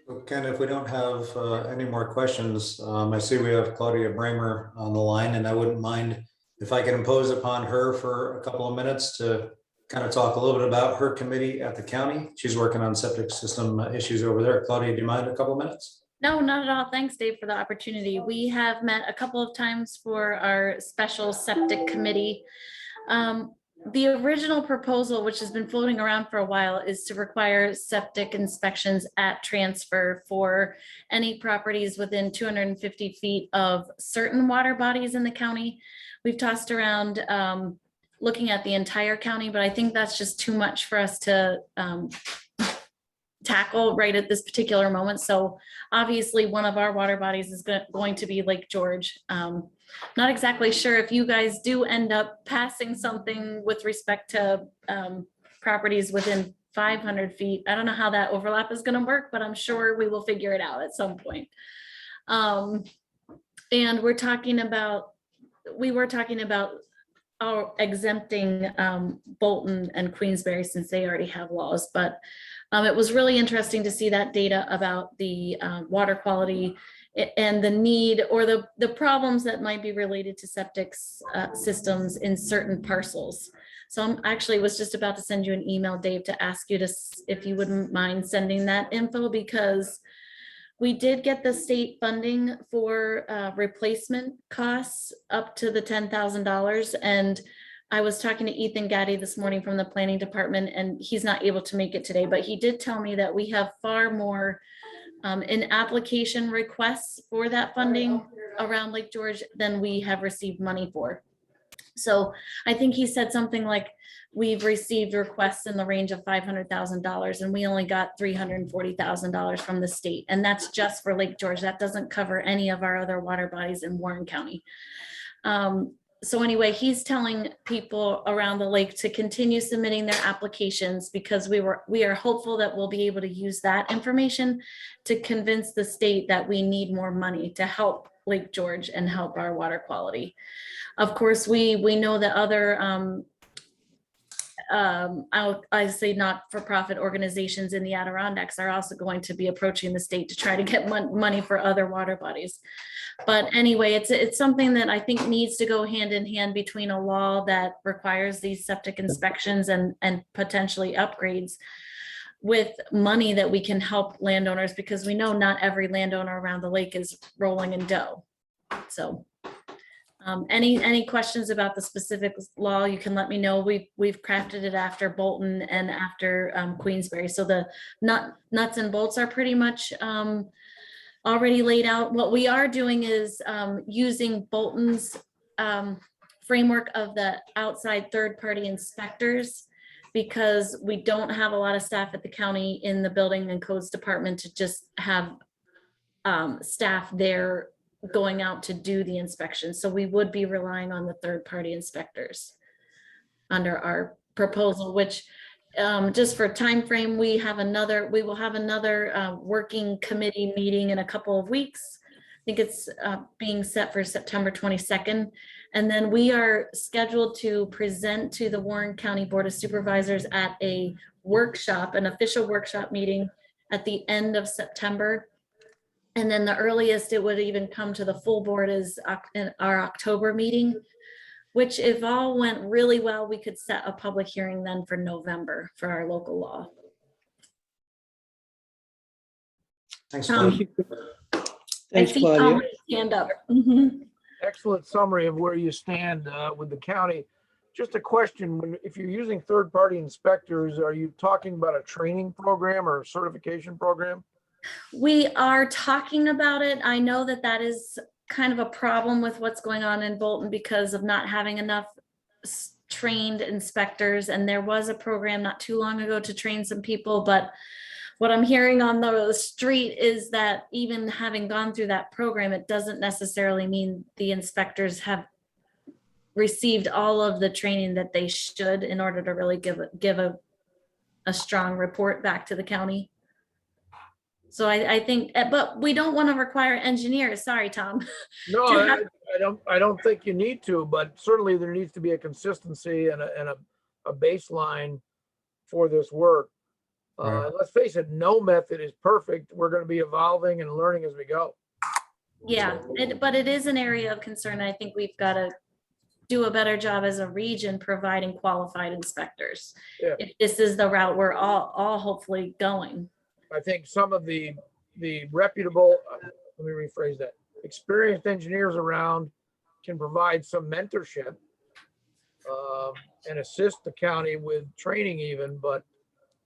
So Ken, if we don't have any more questions, I see we have Claudia Bramer on the line, and I wouldn't mind if I could impose upon her for a couple of minutes to kind of talk a little bit about her committee at the county. She's working on septic system issues over there. Claudia, do you mind a couple of minutes? No, not at all. Thanks, Dave, for the opportunity. We have met a couple of times for our special septic committee. The original proposal, which has been floating around for a while, is to require septic inspections at transfer for any properties within 250 feet of certain water bodies in the county. We've tossed around looking at the entire county, but I think that's just too much for us to tackle right at this particular moment. So obviously one of our water bodies is going to be Lake George. Not exactly sure if you guys do end up passing something with respect to properties within 500 feet. I don't know how that overlap is going to work, but I'm sure we will figure it out at some point. And we were talking about exempting Bolton and Queensbury since they already have laws, but it was really interesting to see that data about the water quality and the need or the problems that might be related to septic systems in certain parcels. So I'm actually was just about to send you an email, Dave, to ask you if you wouldn't mind sending that info, because we did get the state funding for replacement costs up to the $10,000. And I was talking to Ethan Gaddy this morning from the planning department, and he's not able to make it today, but he did tell me that we have far more in application requests for that funding around Lake George than we have received money for. So I think he said something like we've received requests in the range of $500,000 and we only got $340,000 from the state. And that's just for Lake George. That doesn't cover any of our other water bodies in Warren County. So anyway, he's telling people around the lake to continue submitting their applications because we are hopeful that we'll be able to use that information to convince the state that we need more money to help Lake George and help our water quality. Of course, we know that other I say not-for-profit organizations in the Adirondacks are also going to be approaching the state to try to get money for other water bodies. But anyway, it's something that I think needs to go hand in hand between a law that requires these septic inspections and potentially upgrades with money that we can help landowners, because we know not every landowner around the lake is rolling in dough. So any questions about the specific law, you can let me know. We've crafted it after Bolton and after Queensbury. So the nuts and bolts are pretty much already laid out. What we are doing is using Bolton's framework of the outside third-party inspectors, because we don't have a lot of staff at the county in the building and codes department to just have staff there going out to do the inspection. So we would be relying on the third-party inspectors under our proposal, which just for time frame, we will have another working committee meeting in a couple of weeks. I think it's being set for September 22nd. And then we are scheduled to present to the Warren County Board of Supervisors at a workshop, an official workshop meeting at the end of September. And then the earliest it would even come to the full board is in our October meeting, which if all went really well, we could set a public hearing then for November for our local law. Thanks, Thank you. I Thanks, see Claudia. Tom hand up. Excellent summary of where you stand with the county. Just a question, if you're using third-party inspectors, are you talking about a training program or a certification program? We are talking about it. I know that that is kind of a problem with what's going on in Bolton because of not having enough trained inspectors. And there was a program not too long ago to train some people, but what I'm hearing on the street is that even having gone through that program, it doesn't necessarily mean the inspectors have received all of the training that they should in order to really give a strong report back to the county. So I think, but we don't want to require engineers. Sorry, Tom. No, to have- I don't think you need to, but certainly there needs to be a consistency and a baseline for this work. Right. Let's face it, no method is perfect. We're going to be evolving and learning as we go. Yeah, but it is an area of concern. I think we've got to do a better job as a region providing qualified inspectors. Yeah. If this is the route we're all hopefully going. I think some of the reputable, let me rephrase that, experienced engineers around can provide some mentorship and assist the county with training even, but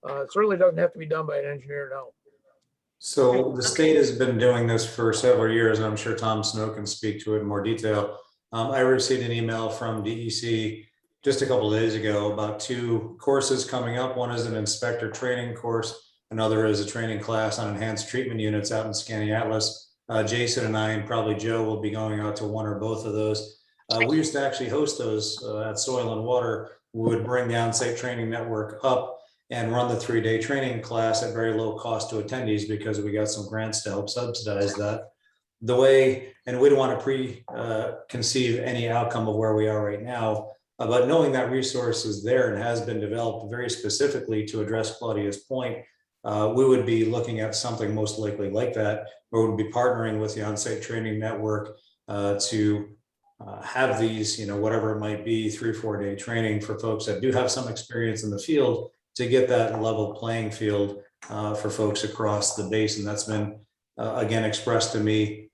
it certainly doesn't have to be done by an engineer, no. So the state has been doing this for several years, and I'm sure Tom Snow can speak to it in more detail. I received an email from DEC just a couple of days ago about 2 courses coming up. One is an inspector training course. Another is a training class on enhanced treatment units out in Skaneateles. Jason and I, and probably Joe, will be going out to one or both of those. We used to actually host those at Soil and Water. We would bring the on-site training network up and run the 3-day training class at very low cost to attendees because we got some grants to help subsidize that. The way, and we don't want to preconceive any outcome of where we are right now, but knowing that resource is there and has been developed very specifically to address Claudia's point, we would be looking at something most likely like that, where we'd be partnering with the on-site training network to have these, whatever it might be, 3-4 day training for folks that do have some experience in the field to get that level playing field for folks across the basin. That's been, again, expressed to me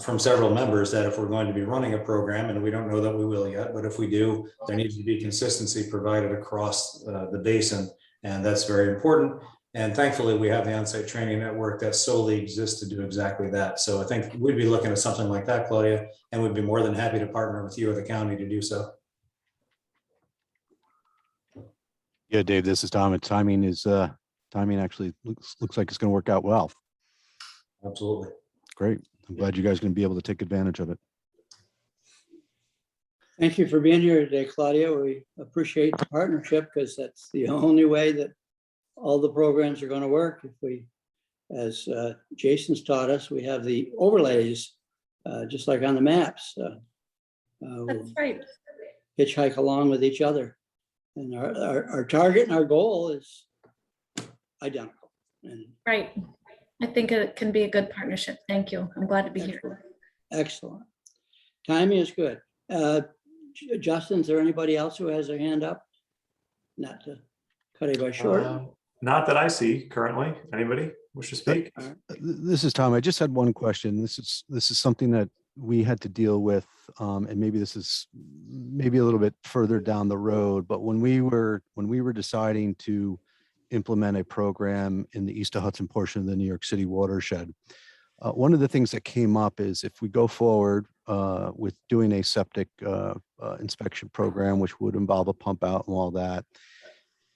from several members that if we're going to be running a program, and we don't know that we will yet, but if we do, there needs to be consistency provided across the basin. And that's very important. And thankfully, we have the on-site training network that solely exists to do exactly that. So I think we'd be looking at something like that, Claudia, and we'd be more than happy to partner with you or the county to do so. Yeah, Dave, this is Tom. Timing actually looks like it's going to work out well. Absolutely. Great. I'm glad you guys are going to be able to take advantage of it. Thank you for being here today, Claudia. We appreciate the partnership because that's the only way that all the programs are going to work. If we, as Jason's taught us, we have the overlays, just like on the maps. That's right. Hitchhike along with each other. And our target and our goal is identical. And Right. I think it can be a good partnership. Thank you. I'm glad to be here. excellent. Timing is good. Justin, is there anybody else who has their hand up? Not to cut anybody short. Not that I see currently. Anybody wish to speak? This is Tom. I just had one question. This is something that we had to deal with, and maybe this is maybe a little bit further down the road. But when we were deciding to implement a program in the East of Hudson portion of the New York City watershed, one of the things that came up is if we go forward with doing a septic inspection program, which would involve a pump out and all that,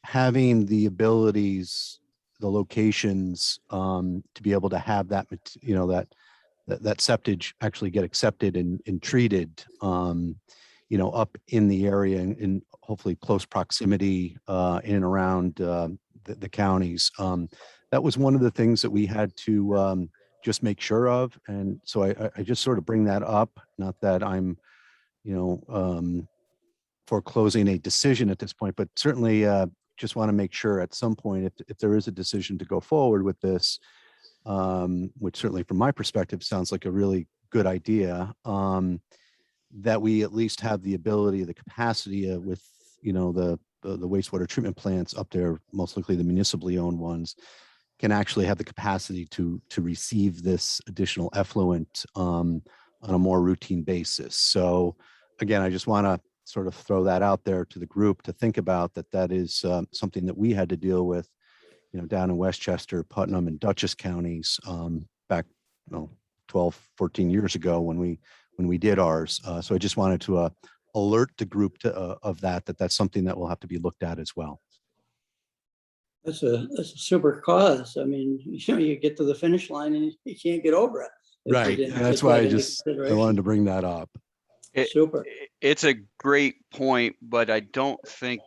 having the abilities, the locations to be able to have that, that septage actually get accepted and treated, up in the area in hopefully close proximity in and around the counties. That was one of the things that we had to just make sure of. And so I just sort of bring that up, not that I'm, foreclosing a decision at this point, but certainly just want to make sure at some point if there is a decision to go forward with this, which certainly from my perspective sounds like a really good idea, that we at least have the ability, the capacity with, the wastewater treatment plants up there, most likely the municipally owned ones, can actually have the capacity to receive this additional effluent on a more routine basis. So again, I just want to sort of throw that out there to the group to think about, that is something that we had to deal with down in Westchester, Putnam and Dutchess counties, back, 12, 14 years ago when we did ours. So I just wanted to alert the group of that's something that will have to be looked at as well. That's a super cause. I mean, you get to the finish line and you can't get over it. if you Right. didn't And that's take why that I into just, I consideration. wanted to bring that up. Super. It's a great point, but I don't think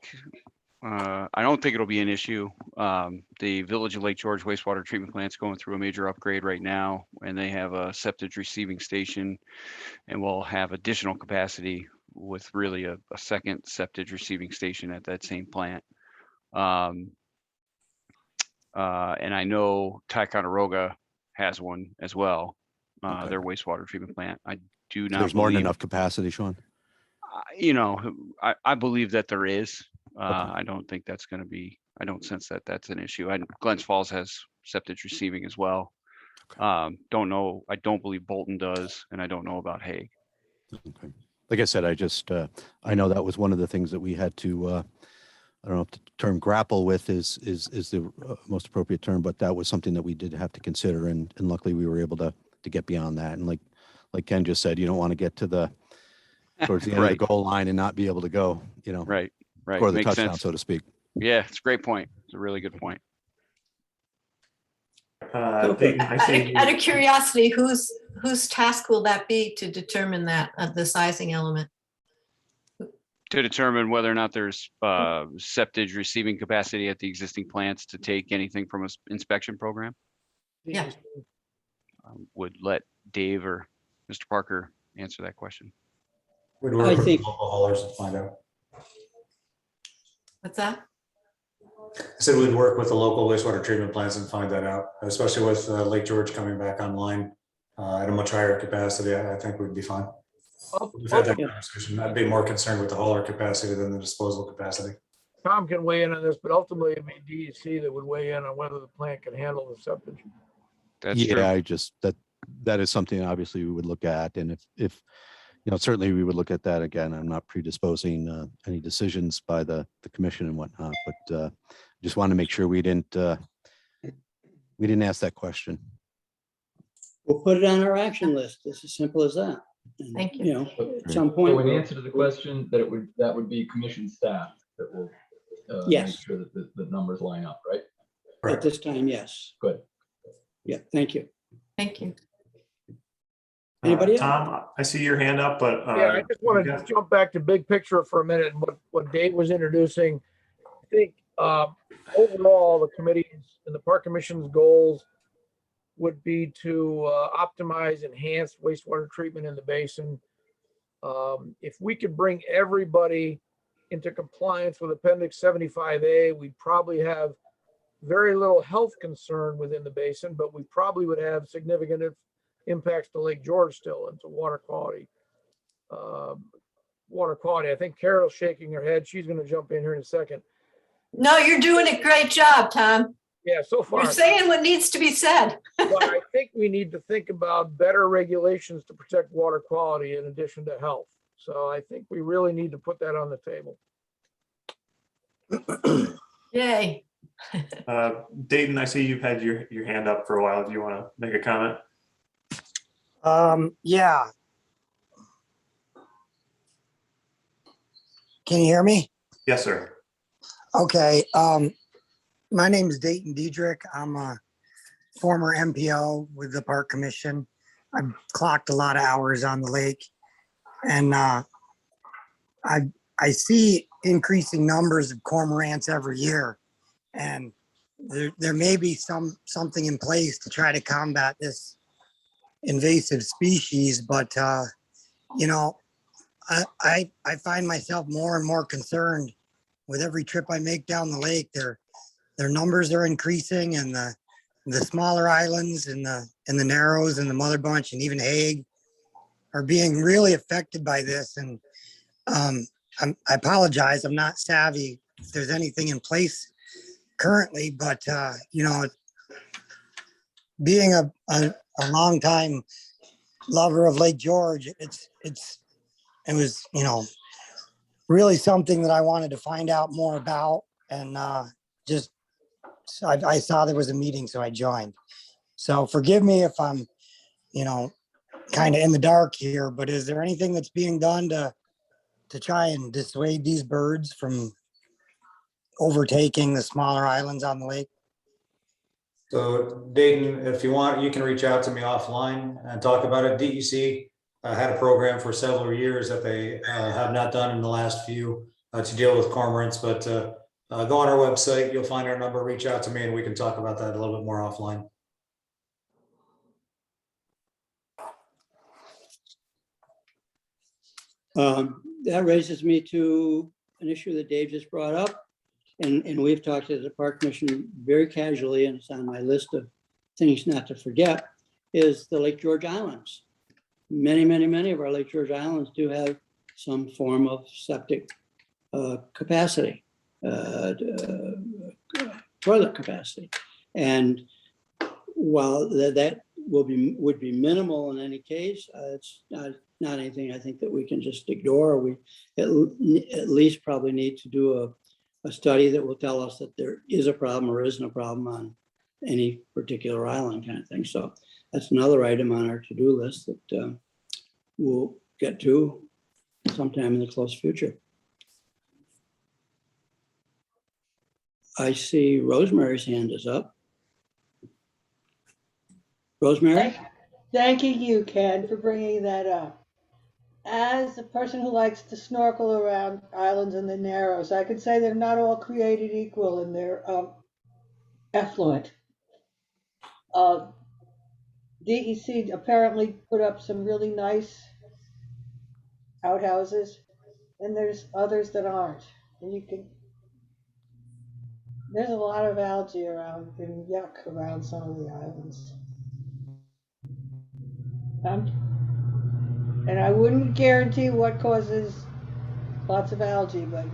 it'll be an issue. The Village of Lake George wastewater treatment plant's going through a major upgrade right now, and they have a septic receiving station, and will have additional capacity with really a second septic receiving station at that same plant. And I know Ticonderoga has one as well, Okay. their wastewater treatment plant. I do not There's more than believe, enough capacity, Sean. I believe that there is. I don't think that's going to be, I don't sense that that's an issue. Glens Falls has septic receiving as well. Don't know. I don't believe Bolton does, and I don't know about Hague. Okay. Like I said, I know that was one of the things that we had to, I don't know if the term grapple with is the most appropriate term, but that was something that we did have to consider. And luckily we were able to get beyond that. And like Ken just said, you don't want to get to towards the end Right. of the goal line and not be able to go, Right. score the Makes touchdown, sense. so to speak. Yeah, it's a great point. It's a really good point. Dayton, I see. Out of curiosity, whose task will that be to determine that, the sizing element? To determine whether or not there's septage receiving capacity at the existing plants to take anything from an inspection program. Yeah. Would let Dave or Mr. Parker answer that question. We'd I work with think- local haulers to find out. What's that? I said we'd work with the local wastewater treatment plants and find that out, especially with Lake George coming back online at a much higher capacity. I think we'd be fine. We've had that conversation. I'd be more concerned with the hauler capacity than the disposal capacity. Tom can weigh in on this, but ultimately it'd be DEC that would weigh in on whether the plant can handle the septic. That's true. I just, that is something obviously we would look at. And if certainly we would look at that again. I'm not predisposing any decisions by the commission and whatnot, but just want to make sure we didn't ask that question. We'll put it on our action list. It's as simple as that. And, Thank you. At some point. So in answer to the question, that would be commission staff that will make Yes. sure that the numbers line up, right? At this time, yes. Good. Yeah, thank you. Thank you. Anybody else? Tom, I see your hand up, but. Yeah, I just want to jump back to big picture for a minute and what Dave was introducing. I think overall, the committee's and the park commission's goals would be to optimize enhanced wastewater treatment in the basin. If we could bring everybody into compliance with Appendix 75A, we'd probably have very little health concern within the basin, but we probably would have significant impacts to Lake George still and to water quality. I think Carol's shaking her head. She's going to jump in here in a second. No, you're doing a great job, Tom. Yeah, so far. You're saying what needs to be said. But I think we need to think about better regulations to protect water quality in addition to health. So I think we really need to put that on the table. Yay. Dayton, I see you've had your hand up for a while. Do you want to make a comment? Yeah. Can you hear me? Yes, sir. Okay. My name is Dayton Diedrich. I'm a former MPO with the Park Commission. I've clocked a lot of hours on the lake, and I see increasing numbers of cormorants every year, and there may be something in place to try to combat this invasive species, but I find myself more and more concerned with every trip I make down the lake. Their numbers are increasing, and the smaller islands and the Narrows and the Mother Bunch and even Hague are being really affected by this. And I apologize, I'm not savvy if there's anything in place currently, but being a long time lover of Lake George, it was really something that I wanted to find out more about, and just I saw there was a meeting, so I joined. So forgive me if I'm, kind of in the dark here, but is there anything that's being done to try and dissuade these birds from overtaking the smaller islands on the lake? So Dayton, if you want, you can reach out to me offline and talk about it. DEC had a program for several years that they have not done in the last few to deal with cormorants, but go on our website, you'll find our number, reach out to me and we can talk about that a little bit more offline. That raises me to an issue that Dave just brought up. And we've talked to the Park Commission very casually, and it's on my list of things not to forget, is the Lake George Islands. Many of our Lake George Islands do have some form of septic capacity, toilet capacity. And while that would be minimal in any case, it's not anything I think that we can just ignore. We at least probably need to do a study that will tell us that there is a problem or isn't a problem on any particular island kind of thing. So that's another item on our to-do list that we'll get to sometime in the close future. I see Rosemary's hand is up. Rosemary? Thanking you, Ken, for bringing that up. As a person who likes to snorkel around islands in the Narrows, I could say they're not all created equal in their effluent. DEC apparently put up some really nice outhouses, and there's others that aren't. And there's a lot of algae around and yuck around some of the islands. And I wouldn't guarantee what causes lots of algae, but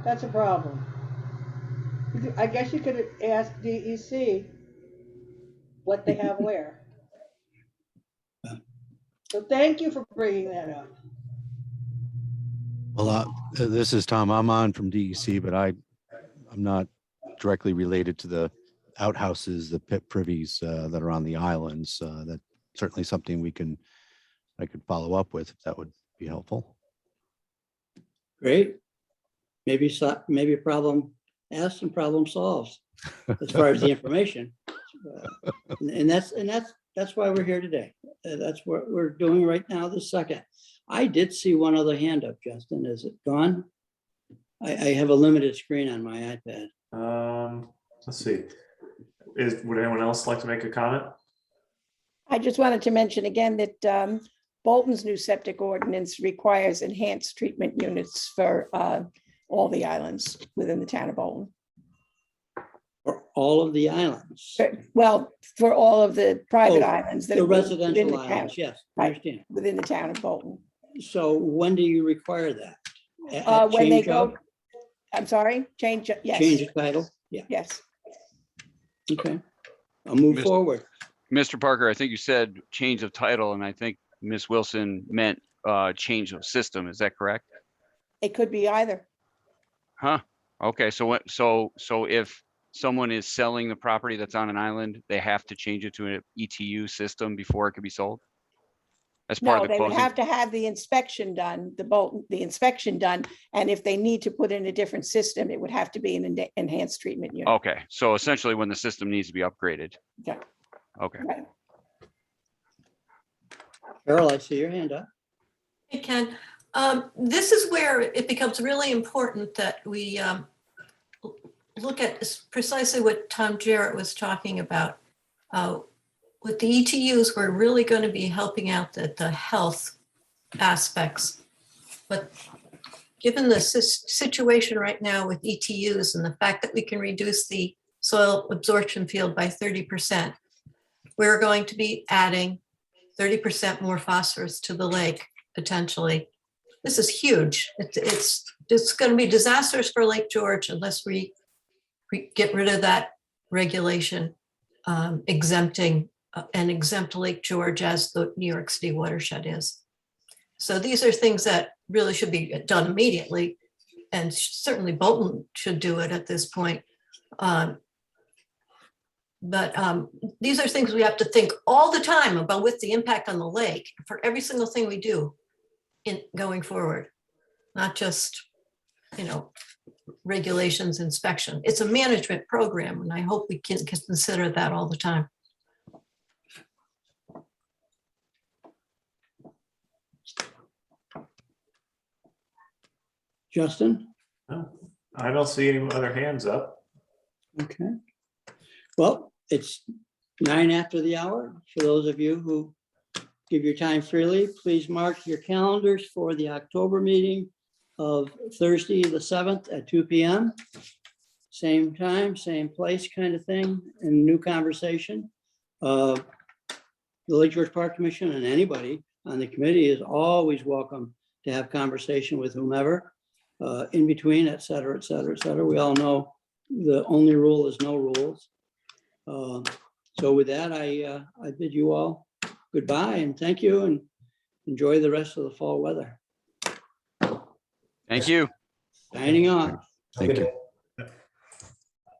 that's a problem. I guess you could ask DEC what they have where. So thank you for bringing that up. Well, this is Tom. I'm on from DEC, but I'm not directly related to the outhouses, the pit privies that are on the islands. That's certainly something I could follow up with if that would be helpful. Great. Maybe a problem asked and problem solved as far as the information. And that's why we're here today. That's what we're doing right now, the second. I did see one other hand up, Justin. Is it gone? I have a limited screen on my iPad. Let's see. Would anyone else like to make a comment? I just wanted to mention again that Bolton's new septic ordinance requires enhanced treatment units for all the islands within the town of Bolton. For all of the islands? Well, for all of the private islands. That the are within residential the islands, town, yes, I understand. within the town of Bolton. So when do you require that? When they Change go, of- I'm sorry, change, yes. Change of title? Yeah. Yes. Okay, I'll move forward. Mr. Parker, I think you said change of title, and I think Ms. Wilson meant change of system. Is that correct? It could be either. Huh? Okay, so what? So if someone is selling the property that's on an island, they have to change it to an ETU system before it could be sold? As part No, of the they would closing? have to have the inspection done, the inspection done. And if they need to put in a different system, it would have to be an enhanced treatment unit. Okay, so essentially when the system needs to be upgraded. Yeah. Okay. Right. Carol, I see your hand up. Hey, Ken, this is where it becomes really important that we look at precisely what Tom Jarrett was talking about. With the ETUs, we're really going to be helping out the health aspects. But given the situation right now with ETUs and the fact that we can reduce the soil absorption field by 30%, we're going to be adding 30% more phosphorus to the lake, potentially. This is huge. It's going to be disastrous for Lake George unless we get rid of that regulation exempting and exempt Lake George as the New York City watershed is. So these are things that really should be done immediately, and certainly Bolton should do it at this point. But these are things we have to think all the time about with the impact on the lake for every single thing we do in going forward, not just, regulations, inspection. It's a management program, and I hope we can consider that all the time. Justin? No, I don't see any other hands up. Okay. Well, it's 9 after the hour. For those of you who give your time freely, please mark your calendars for the October meeting of Thursday, the 7th at 2 p.m. Same time, same place kind of thing, and new conversation. The Lake George Park Commission and anybody on the committee is always welcome to have conversation with whomever, in between, et cetera, et cetera, et cetera. We all know the only rule is no rules. So with that, I bid you all goodbye and thank you, and enjoy the rest of the fall weather. Thank you. Signing off. Thank you.